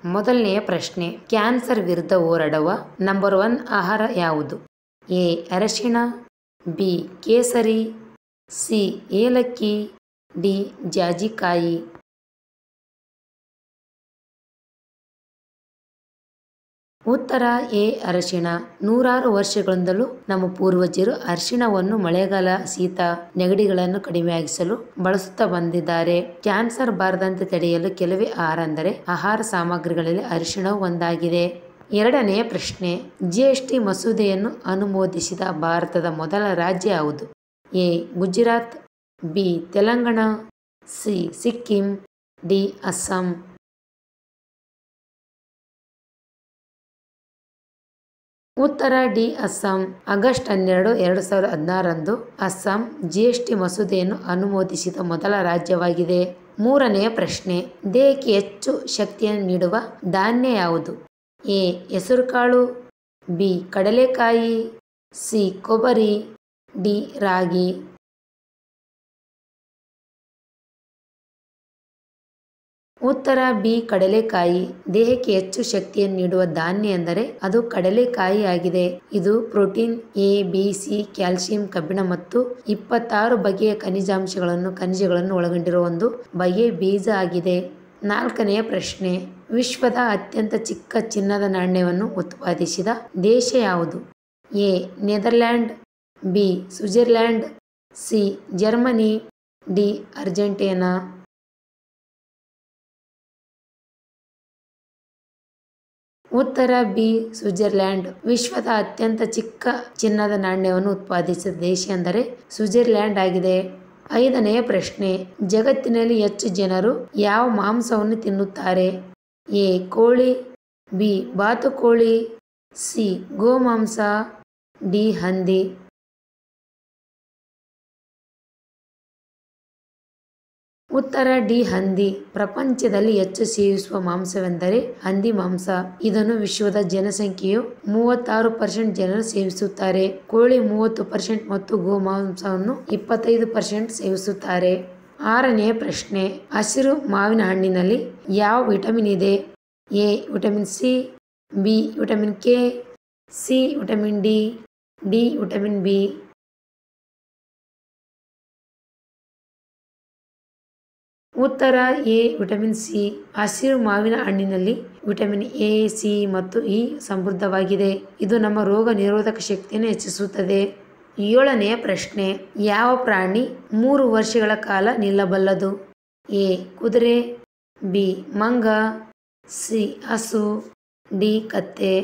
ಮೊದಲನೆಯ ಪ್ರಶ್ನೆ, ಕ್ಯಾನ್ಸರ್ ವಿರುದ್ಧ ಹೋರಾಡುವ ನಂಬರ್ 1 ಆಹಾರ ಯಾವುದು? ಎ. ಅರಿಶಿಣ, ಬಿ. ಕೇಸರಿ, ಸಿ. ಏಲಕ್ಕಿ, ಡಿ. ಜಾಜಿಕಾಯಿ. ಉತ್ತರ ಎ. ಅರಿಶಿಣ. ನೂರಾರು ವರ್ಷಗಳಿಂದಲೂ ನಮ್ಮ ಪೂರ್ವಜರು ಅರಿಶಿಣವನ್ನು ಮಳೆಗಾಲ, ಶೀತ, ನೆಗಡಿಗಳನ್ನು ಕಡಿಮೆಯಾಗಿಸಲು ಬಳಸುತ್ತಾ ಬಂದಿದ್ದಾರೆ. ಕ್ಯಾನ್ಸರ್ ಬಾರದಂತೆ ತಡೆಯಲು ಕೆಲವೇ ಆಹಾರ ಅಂದರೆ ಆಹಾರ ಸಾಮಗ್ರಿಗಳಲ್ಲಿ ಅರಿಶಿಣವು ಒಂದಾಗಿದೆ. ಎರಡನೆಯ ಪ್ರಶ್ನೆ, GST ಮಸೂದೆಯನ್ನು ಅನುಮೋದಿಸಿದ ಭಾರತದ ಮೊದಲ ರಾಜ್ಯ ಯಾವುದು? A. Gujarat, B. Telangana, C. Sikkim, D. Assam. ಉತ್ತರ D. Assam. August 12, 2016 Assam GST ಮಸೂದೆಯನ್ನು ಅನುಮೋದಿಸಿದ ಮೊದಲ ರಾಜ್ಯವಾಗಿದೆ. ಮೂರನೆಯ ಪ್ರಶ್ನೆ, ದೇಹಕ್ಕೆ ಹೆಚ್ಚು ಶಕ್ತಿಯನ್ನು ನೀಡುವ ಧಾನ್ಯ ಯಾವುದು? ಎ. ಹೆಸರುಕಾಳು, ಬಿ. ಕಡಲೆಕಾಯಿ, ಸಿ. ಕೊಬ್ಬರಿ, ಡಿ. ರಾಗಿ. ಉತ್ತರ ಬಿ. ಕಡಲೆಕಾಯಿ. ದೇಹಕ್ಕೆ ಹೆಚ್ಚು ಶಕ್ತಿಯನ್ನು ನೀಡುವ ಧಾನ್ಯ ಎಂದರೆ ಅದು ಕಡಲೆಕಾಯಿ ಆಗಿದೆ. ಇದು protein, A, B, C, calcium, ಕಬ್ಬಿಣ ಮತ್ತು 26 ಬಗೆಯ ಖನಿಜಗಳನ್ನು ಒಳಗೊಂಡಿರುವ ಒಂದು ಬಗೆಯ ಬೀಜ ಆಗಿದೆ. ನಾಲ್ಕನೆಯ ಪ್ರಶ್ನೆ, ವಿಶ್ವದ ಅತ್ಯಂತ ಚಿಕ್ಕ ಚಿನ್ನದ ನಾಣ್ಯವನ್ನು ಉತ್ಪಾದಿಸಿದ ದೇಶ ಯಾವುದು? A. Netherland, B. Switzerland, C. Germany, D. Argentina. ಉತ್ತರ ಬಿ. ಸ್ವಿಟ್ಜರ್ಲ್ಯಾಂಡ್. ವಿಶ್ವದ ಅತ್ಯಂತ ಚಿಕ್ಕ ಚಿನ್ನದ ನಾಣ್ಯವನ್ನು ಉತ್ಪಾದಿಸಿದ ದೇಶ ಎಂದರೆ ಸ್ವಿಟ್ಜರ್ಲ್ಯಾಂಡ್ ಆಗಿದೆ. ಐದನೆಯ ಪ್ರಶ್ನೆ, ಜಗತ್ತಿನಲ್ಲಿ ಹೆಚ್ಚು ಜನರು ಯಾವ ಮಾಂಸವನ್ನು ತಿನ್ನುತ್ತಾರೆ? ಎ. ಕೋಳಿ, ಬಿ. ಬಾತುಕೋಳಿ, ಸಿ. ಗೋಮಾಂಸ, ಡಿ. ಹಂದಿ. ಉತ್ತರ ಡಿ. ಹಂದಿ. ಪ್ರಪಂಚದಲ್ಲಿ ಹೆಚ್ಚು ಸೇವಿಸುವ ಮಾಂಸವೆಂದರೆ ಹಂದಿ ಮಾಂಸ. ಇದನ್ನು ವಿಶ್ವದ ಜನಸಂಖ್ಯೆಯು 36% ಜನರು ಸೇವಿಸುತ್ತಾರೆ. ಕೋಳಿ 30% ಮತ್ತು ಗೋಮಾಂಸವನ್ನು 25% ಸೇವಿಸುತ್ತಾರೆ. ಆರನೆಯ ಪ್ರಶ್ನೆ, ಹಸಿರು ಮಾವಿನ ಹಣ್ಣಿನಲ್ಲಿ ಯಾವ ವಿಟಮಿನ್ ಇದೆ? A. Vitamin C, B. Vitamin K, C. Vitamin D, D. Vitamin B. ಉತ್ತರ ಎ. Vitamin C. ಹಸಿರು ಮಾವಿನ ಹಣ್ಣಿನಲ್ಲಿ ವಿಟಮಿನ್ ಎ, ಸಿ ಮತ್ತು ಇ ಸಮೃದ್ಧವಾಗಿದೆ. ಇದು ನಮ್ಮ ರೋಗ ನಿರೋಧಕ ಶಕ್ತಿಯನ್ನು ಹೆಚ್ಚಿಸುತ್ತದೆ. ಏಳನೆಯ ಪ್ರಶ್ನೆ, ಯಾವ ಪ್ರಾಣಿ 3 ವರ್ಷಗಳ ಕಾಲ ನಿಲ್ಲಬಲ್ಲದು? ಎ. ಕುದುರೆ, ಬಿ. ಮಂಗ, ಸಿ. ಹಸು, ಡಿ. ಕತ್ತೆ.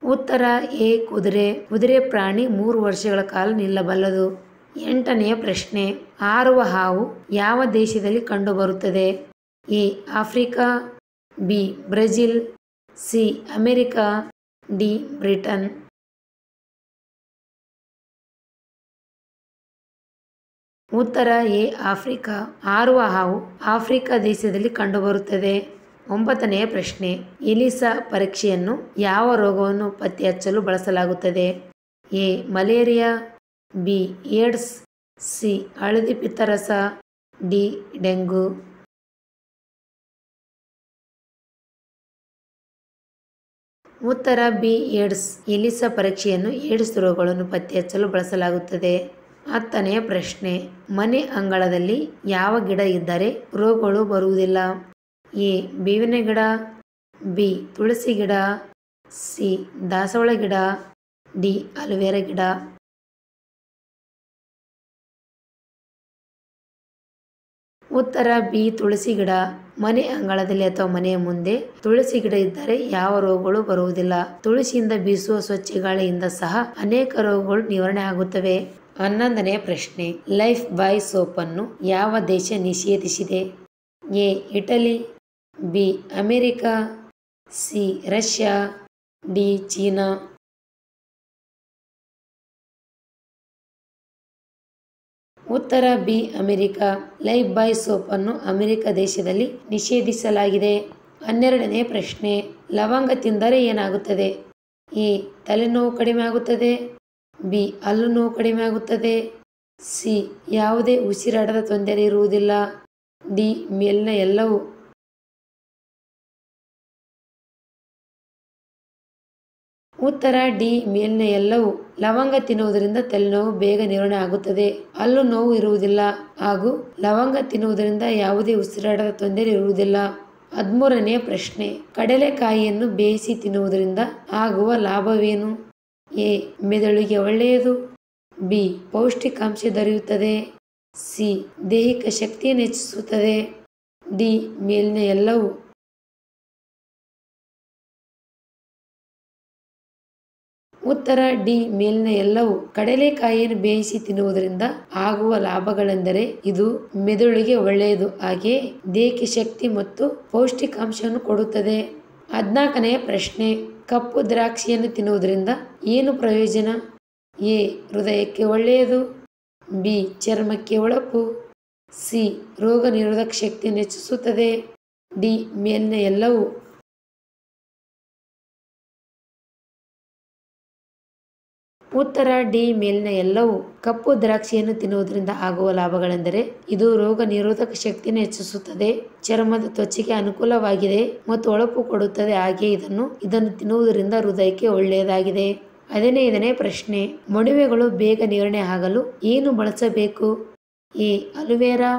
ಉತ್ತರ ಎ. ಕುದುರೆ. ಕುದುರೆ ಪ್ರಾಣಿ 3 ವರ್ಷಗಳ ಕಾಲ ನಿಲ್ಲಬಲ್ಲದು. ಎಂಟನೆಯ ಪ್ರಶ್ನೆ, ಹಾರುವ ಹಾವು ಯಾವ ದೇಶದಲ್ಲಿ ಕಂಡುಬರುತ್ತದೆ? A. Africa, B. Brazil, C. America, D. Britain. ಉತ್ತರ ಎ. ಆಫ್ರಿಕಾ. ಹಾರುವ ಹಾವು ಆಫ್ರಿಕಾ ದೇಶದಲ್ಲಿ ಕಂಡುಬರುತ್ತದೆ. ಒಂಬತ್ತನೆಯ ಪ್ರಶ್ನೆ, ಎಲಿಸಾ ಪರೀಕ್ಷೆಯನ್ನು ಯಾವ ರೋಗವನ್ನು ಪತ್ತೆಹಚ್ಚಲು ಬಳಸಲಾಗುತ್ತದೆ? A. Malaria, B. AIDS, C. ಹಳದಿ ಪಿತ್ತರಸ, ಡಿ. ಡೆಂಗು. ಉತ್ತರ ಬಿ. ಏಡ್ಸ್. ಎಲಿಸಾ ಪರೀಕ್ಷೆಯನ್ನು ಏಡ್ಸ್ ರೋಗಗಳನ್ನು ಪತ್ತೆಹಚ್ಚಲು ಬಳಸಲಾಗುತ್ತದೆ. 10ನೆಯ ಪ್ರಶ್ನೆ, ಮನೆ ಅಂಗಳದಲ್ಲಿ ಯಾವ ಗಿಡ ಇದ್ದರೆ ರೋಗಗಳು ಬರುವುದಿಲ್ಲ? ಎ. ಬೇವಿನ ಗಿಡ, ಬಿ. ತುಳಸಿ ಗಿಡ, ಸಿ. ದಾಸವಾಳ ಗಿಡ, ಡಿ. ಅಲೋವೆರಾ ಗಿಡ. ಉತ್ತರ ಬಿ. ತುಳಸಿ ಗಿಡ. ಮನೆ ಅಂಗಳದಲ್ಲಿ ಅಥವಾ ಮನೆಯ ಮುಂದೆ ತುಳಸಿ ಗಿಡ ಇದ್ದರೆ ಯಾವ ರೋಗಗಳು ಬರುವುದಿಲ್ಲ. ತುಳಸಿಯಿಂದ ಬೀಸುವ ಸ್ವಚ್ಛ ಗಾಳಿಯಿಂದ ಸಹ ಅನೇಕ ರೋಗಗಳು ನಿವಾರಣೆ ಆಗುತ್ತವೆ. 11ನೆಯ ಪ್ರಶ್ನೆ, ಲೈಫ್ ಬಾಯ್ ಸೋಪನ್ನು ಯಾವ ದೇಶ ನಿಷೇಧಿಸಿದೆ? A. Italy, B. America, C. Russia, D. China. ಉತ್ತರ ಬಿ. ಅಮೆರಿಕ. ಲೈಫ್ ಬಾಯ್ ಸೋಪ್ ಅನ್ನು ಅಮೆರಿಕ ದೇಶದಲ್ಲಿ ನಿಷೇಧಿಸಲಾಗಿದೆ. 12ನೆಯ ಪ್ರಶ್ನೆ, ಲವಂಗ ತಿಂದರೆ ಏನಾಗುತ್ತದೆ? ಎ. ತಲೆನೋವು ಕಡಿಮೆ ಆಗುತ್ತದೆ, ಬಿ. ಹಲ್ಲು ನೋವು ಕಡಿಮೆ ಆಗುತ್ತದೆ, ಸಿ ಯಾವುದೇ ಉಸಿರಾಟದ ತೊಂದರೆ ಇರುವುದಿಲ್ಲ. ಡಿ ಮೇಲಿನ ಎಲ್ಲವೂ. ಉತ್ತರ ಡಿ ಮೇಲಿನ ಎಲ್ಲವೂ. ಲವಂಗ ತಿನ್ನುವುದರಿಂದ ತಲೆನೋವು ಬೇಗ ನಿರ್ವಹಣೆ ಆಗುತ್ತದೆ. ಹಲ್ಲು ನೋವು ಇರುವುದಿಲ್ಲ ಹಾಗೂ ಲವಂಗ ತಿನ್ನುವುದರಿಂದ ಯಾವುದೇ ಉಸಿರಾಟದ ತೊಂದರೆ ಇರುವುದಿಲ್ಲ. 13ನೇ ಪ್ರಶ್ನೆ, ಕಡಲೆಕಾಯಿಯನ್ನು ಬೇಯಿಸಿ ತಿನ್ನುವುದರಿಂದ ಆಗುವ ಲಾಭವೇನು? ಎ ಮೆದುಳಿಗೆ ಒಳ್ಳೆಯದು. ಬಿ ಪೌಷ್ಟಿಕಾಂಶ ದೊರೆಯುತ್ತದೆ. ಸಿ ದೈಹಿಕ ಶಕ್ತಿಯನ್ನು ಹೆಚ್ಚಿಸುತ್ತದೆ. ಡಿ ಮೇಲಿನ ಎಲ್ಲವೂ. ಉತ್ತರ ಡಿ ಮೇಲಿನ ಎಲ್ಲವೂ. ಕಡಲೆಕಾಯಿಯನ್ನು ಬೇಯಿಸಿ ತಿನ್ನುವುದರಿಂದ ಆಗುವ ಲಾಭಗಳೆಂದರೆ ಇದು ಮೆದುಳಿಗೆ ಒಳ್ಳೆಯದು, ಹಾಗೆಯೇ ದೇಹಕ್ಕೆ ಶಕ್ತಿ ಮತ್ತು ಪೌಷ್ಟಿಕಾಂಶವನ್ನು ಕೊಡುತ್ತದೆ. 14ನೇ ಪ್ರಶ್ನೆ, ಕಪ್ಪು ದ್ರಾಕ್ಷಿಯನ್ನು ತಿನ್ನುವುದರಿಂದ ಏನು ಪ್ರಯೋಜನ? ಎ ಹೃದಯಕ್ಕೆ ಒಳ್ಳೆಯದು. ಬಿ ಚರ್ಮಕ್ಕೆ ಹೊಳಪು. ಸಿ ರೋಗ ನಿರೋಧಕ ಶಕ್ತಿಯನ್ನು ಹೆಚ್ಚಿಸುತ್ತದೆ. ಡಿ ಮೇಲಿನ ಎಲ್ಲವೂ. ಉತ್ತರ ಡಿ ಮೇಲಿನ ಎಲ್ಲವೂ. ಕಪ್ಪು ದ್ರಾಕ್ಷಿಯನ್ನು ತಿನ್ನುವುದರಿಂದ ಆಗುವ ಲಾಭಗಳೆಂದರೆ ಇದು ರೋಗ ನಿರೋಧಕ ಶಕ್ತಿಯನ್ನು ಹೆಚ್ಚಿಸುತ್ತದೆ, ಚರ್ಮದ ತ್ವಚೆಗೆ ಅನುಕೂಲವಾಗಿದೆ ಮತ್ತು ಹೊಳಪು ಕೊಡುತ್ತದೆ, ಹಾಗೆಯೇ ಇದನ್ನು ತಿನ್ನುವುದರಿಂದ ಹೃದಯಕ್ಕೆ ಒಳ್ಳೆಯದಾಗಿದೆ. 15ನೇ ಪ್ರಶ್ನೆ, ಮೊಡವೆಗಳು ಬೇಗ ನಿರ್ವಹಣೆ ಆಗಲು ಏನು ಬಳಸಬೇಕು? A aloe vera.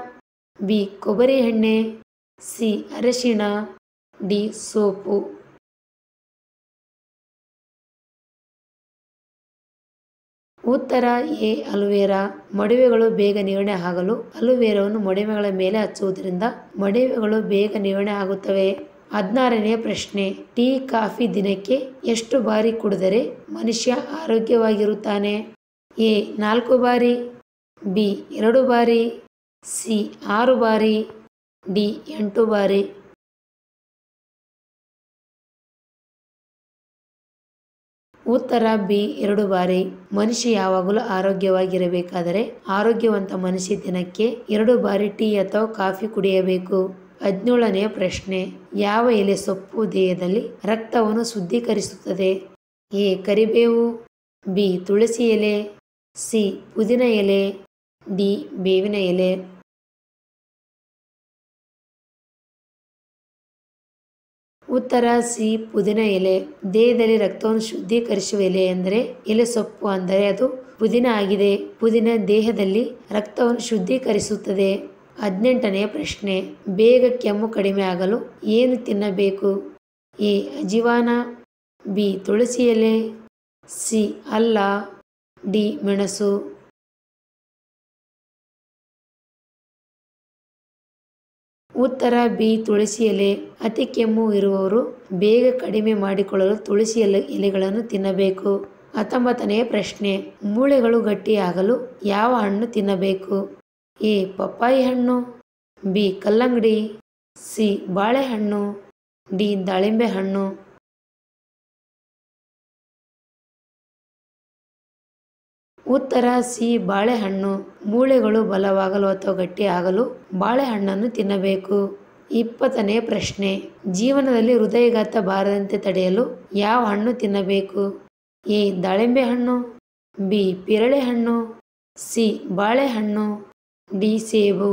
ಬಿ ಕೊಬ್ಬರಿ ಎಣ್ಣೆ. ಸಿ ಅರಿಶಿಣ. D soap. ಉತ್ತರ ಎ ಅಲೋವೆರಾ. ಮೊಡವೆಗಳು ಬೇಗ ನಿರ್ವಹಣೆ ಆಗಲು ಅಲೋವೆರಾವನ್ನು ಮೊಡವೆಗಳ ಮೇಲೆ ಹಚ್ಚುವುದರಿಂದ ಮೊಡವೆಗಳು ಬೇಗ ನಿರ್ವಹಣೆ ಆಗುತ್ತವೆ. 16ನೇ ಪ್ರಶ್ನೆ, ಟೀ ಕಾಫಿ ದಿನಕ್ಕೆ ಎಷ್ಟು ಬಾರಿ ಕುಡಿದರೆ ಮನುಷ್ಯ ಆರೋಗ್ಯವಾಗಿರುತ್ತಾನೆ? ಎ 4 ಬಾರಿ. ಬಿ 2 ಬಾರಿ. ಸಿ 6 ಬಾರಿ. ಡಿ 8 ಬಾರಿ. ಉತ್ತರ ಬಿ 2 ಬಾರಿ. ಮನುಷ್ಯ ಯಾವಾಗಲೂ ಆರೋಗ್ಯವಾಗಿರಬೇಕಾದರೆ ಆರೋಗ್ಯವಂತ ಮನುಷ್ಯ ದಿನಕ್ಕೆ 2 ಬಾರಿ ಟೀ ಅಥವಾ ಕಾಫಿ ಕುಡಿಯಬೇಕು. 17ನೇ ಪ್ರಶ್ನೆ, ಯಾವ ಎಲೆ ಸೊಪ್ಪು ದೇಹದಲ್ಲಿ ರಕ್ತವನ್ನು ಶುದ್ಧೀಕರಿಸುತ್ತದೆ? ಎ ಕರಿಬೇವು. ಬಿ ತುಳಸಿ ಎಲೆ. ಸಿ ಪುದೀನ ಎಲೆ. ಡಿ ಬೇವಿನ ಎಲೆ. ಉತ್ತರ ಸಿ ಪುದೀನ ಎಲೆ. ದೇಹದಲ್ಲಿ ರಕ್ತವನ್ನು ಶುದ್ಧೀಕರಿಸುವ ಎಲೆ ಎಂದರೆ ಎಲೆ ಸೊಪ್ಪು, ಅಂದರೆ ಅದು ಪುದೀನ ಆಗಿದೆ. ಪುದೀನ ದೇಹದಲ್ಲಿ ರಕ್ತವನ್ನು ಶುದ್ಧೀಕರಿಸುತ್ತದೆ. 18ನೇ ಪ್ರಶ್ನೆ, ಬೇಗ ಕೆಮ್ಮು ಕಡಿಮೆ ಆಗಲು ಏನು ತಿನ್ನಬೇಕು? ಎ ಅಜಿವಾನ. ಬಿ ತುಳಸಿ ಎಲೆ. ಸಿ ಅಲ್ಲ. ಡಿ ಮೆಣಸು. ಉತ್ತರ ಬಿ ತುಳಸಿ ಎಲೆ. ಅತಿ ಕೆಮ್ಮು ಇರುವವರು ಬೇಗ ಕಡಿಮೆ ಮಾಡಿಕೊಳ್ಳಲು ತುಳಸಿ ಎಲೆಗಳನ್ನು ತಿನ್ನಬೇಕು. 19ನೇ ಪ್ರಶ್ನೆ, ಮೂಳೆಗಳು ಗಟ್ಟಿಯಾಗಲು ಯಾವ ಹಣ್ಣು ತಿನ್ನಬೇಕು? ಎ ಪಪ್ಪಾಯಿ ಹಣ್ಣು. ಬಿ ಕಲ್ಲಂಗಡಿ. ಸಿ ಬಾಳೆಹಣ್ಣು. ಡಿ ದಾಳಿಂಬೆ ಹಣ್ಣು. ಉತ್ತರ ಸಿ ಬಾಳೆಹಣ್ಣು. ಮೂಳೆಗಳು ಬಲವಾಗಲು ಅಥವಾ ಗಟ್ಟಿಯಾಗಲು ಬಾಳೆಹಣ್ಣನ್ನು ತಿನ್ನಬೇಕು. 20ನೇ ಪ್ರಶ್ನೆ, ಜೀವನದಲ್ಲಿ ಹೃದಯಾಘಾತ ಬಾರದಂತೆ ತಡೆಯಲು ಯಾವ ಹಣ್ಣು ತಿನ್ನಬೇಕು? ಎ ದಾಳಿಂಬೆ ಹಣ್ಣು. ಬಿ ಪೇರಳೆ ಹಣ್ಣು. ಸಿ ಬಾಳೆಹಣ್ಣು. ಡಿ ಸೇಬು.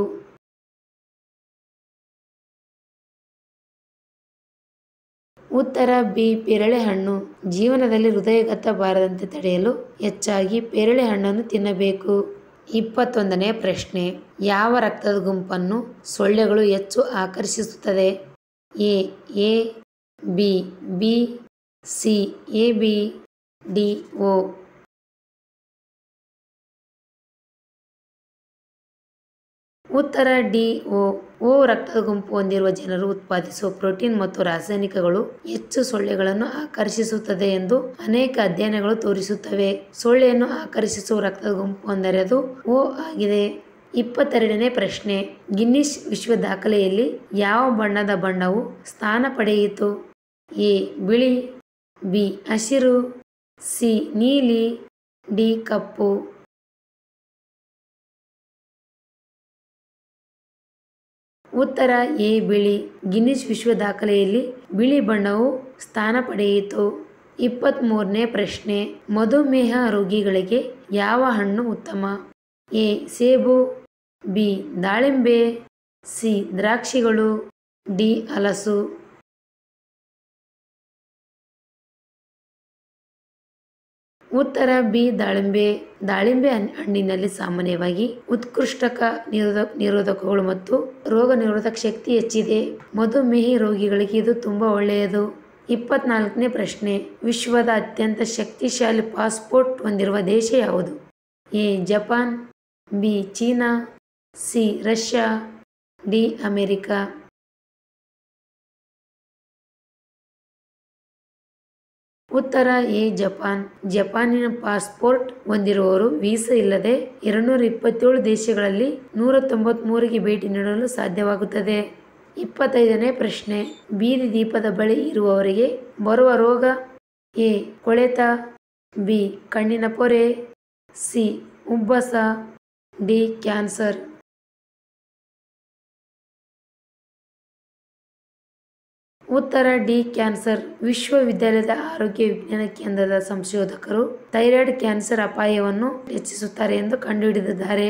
ಉತ್ತರ ಬಿ ಪೇರಳೆ ಹಣ್ಣು. ಜೀವನದಲ್ಲಿ ಹೃದಯಾಘಾತ ಬಾರದಂತೆ ತಡೆಯಲು ಹೆಚ್ಚಾಗಿ ಪೇರಳೆ ಹಣ್ಣನ್ನು ತಿನ್ನಬೇಕು. 21ನೇ ಪ್ರಶ್ನೆ, ಯಾವ ರಕ್ತದ ಗುಂಪನ್ನು ಸೊಳ್ಳೆಗಳು ಹೆಚ್ಚು ಆಕರ್ಷಿಸುತ್ತದೆ? A B. B C A B. D O. ಉತ್ತರ ಡಿ ಓ ರಕ್ತದ ಗುಂಪು ಹೊಂದಿರುವ ಜನರು ಉತ್ಪಾದಿಸುವ ಪ್ರೋಟೀನ್ ಮತ್ತು ರಾಸಾಯನಿಕಗಳು ಹೆಚ್ಚು ಸೊಳ್ಳೆಗಳನ್ನು ಆಕರ್ಷಿಸುತ್ತದೆ ಎಂದು ಅನೇಕ ಅಧ್ಯಯನಗಳು ತೋರಿಸುತ್ತವೆ. ಸೊಳ್ಳೆಯನ್ನು ಆಕರ್ಷಿಸುವ ರಕ್ತದ ಗುಂಪು ಅಂದರೆ ಅದು ಓ ಆಗಿದೆ. 22ನೇ ಪ್ರಶ್ನೆ, ಗಿನ್ನಿಸ್ ವಿಶ್ವ ದಾಖಲೆಯಲ್ಲಿ ಯಾವ ಬಣ್ಣದ ಬಣ್ಣವು ಸ್ಥಾನ ಪಡೆಯಿತು? ಎ ಬಿಳಿ. ಬಿ ಹಸಿರು. ಸಿ ನೀಲಿ. ಡಿ ಕಪ್ಪು. ಉತ್ತರ ಎ ಬಿಳಿ. ಗಿನ್ನಿಸ್ ವಿಶ್ವ ದಾಖಲೆಯಲ್ಲಿ ಬಿಳಿ ಬಣ್ಣವು ಸ್ಥಾನ ಪಡೆಯಿತು. 23ನೇ ಪ್ರಶ್ನೆ, ಮಧುಮೇಹ ರೋಗಿಗಳಿಗೆ ಯಾವ ಹಣ್ಣು ಉತ್ತಮ? ಎ ಸೇಬು, ಬಿ ದಾಳಿಂಬೆ, ಸಿ ದ್ರಾಕ್ಷಿಗಳು, ಡಿ ಹಲಸು. ಉತ್ತರ ಬಿ ದಾಳಿಂಬೆ. ದಾಳಿಂಬೆ ಹಣ್ಣಿನಲ್ಲಿ ಸಾಮಾನ್ಯವಾಗಿ ಉತ್ಕೃಷ್ಟಕ ನಿರೋಧಕಗಳು ಮತ್ತು ರೋಗ ನಿರೋಧಕ ಶಕ್ತಿ ಹೆಚ್ಚಿದೆ. ಮಧುಮೇಹ ರೋಗಿಗಳಿಗೆ ಇದು ತುಂಬಾ ಒಳ್ಳೆಯದು. 24ನೇ ಪ್ರಶ್ನೆ, ವಿಶ್ವದ ಅತ್ಯಂತ ಶಕ್ತಿಶಾಲಿ ಪಾಸ್ಪೋರ್ಟ್ ಹೊಂದಿರುವ ದೇಶ ಯಾವುದು? A Japan, B China, C Russia, D America. ಉತ್ತರ ಎ ಜಪಾನ್. ಜಪಾನಿನ ಪಾಸ್ಪೋರ್ಟ್ ಹೊಂದಿರುವವರು ವೀಸಾ ಇಲ್ಲದೆ 227 ದೇಶಗಳಲ್ಲಿ 193ಗೆ ಭೇಟಿ ನೀಡಲು ಸಾಧ್ಯವಾಗುತ್ತದೆ. 25ನೇ ಪ್ರಶ್ನೆ, ಬೀದಿ ದೀಪದ ಬಳಿ ಇರುವವರಿಗೆ ಬರುವ ರೋಗ? ಎ ಕೊಳೆತ, ಬಿ ಕಣ್ಣಿನ ಪೊರೆ, ಸಿ ಉಬ್ಬಸ, ಡಿ ಕ್ಯಾನ್ಸರ್. ಉತ್ತರ ಡಿ ಕ್ಯಾನ್ಸರ್. ವಿಶ್ವವಿದ್ಯಾಲಯದ ಆರೋಗ್ಯ ವಿಜ್ಞಾನ ಕೇಂದ್ರದ ಸಂಶೋಧಕರು ಥೈರಾಯ್ಡ್ ಕ್ಯಾನ್ಸರ್ ಅಪಾಯವನ್ನು ಹೆಚ್ಚಿಸುತ್ತಾರೆ ಎಂದು ಕಂಡುಹಿಡಿದಿದ್ದಾರೆ.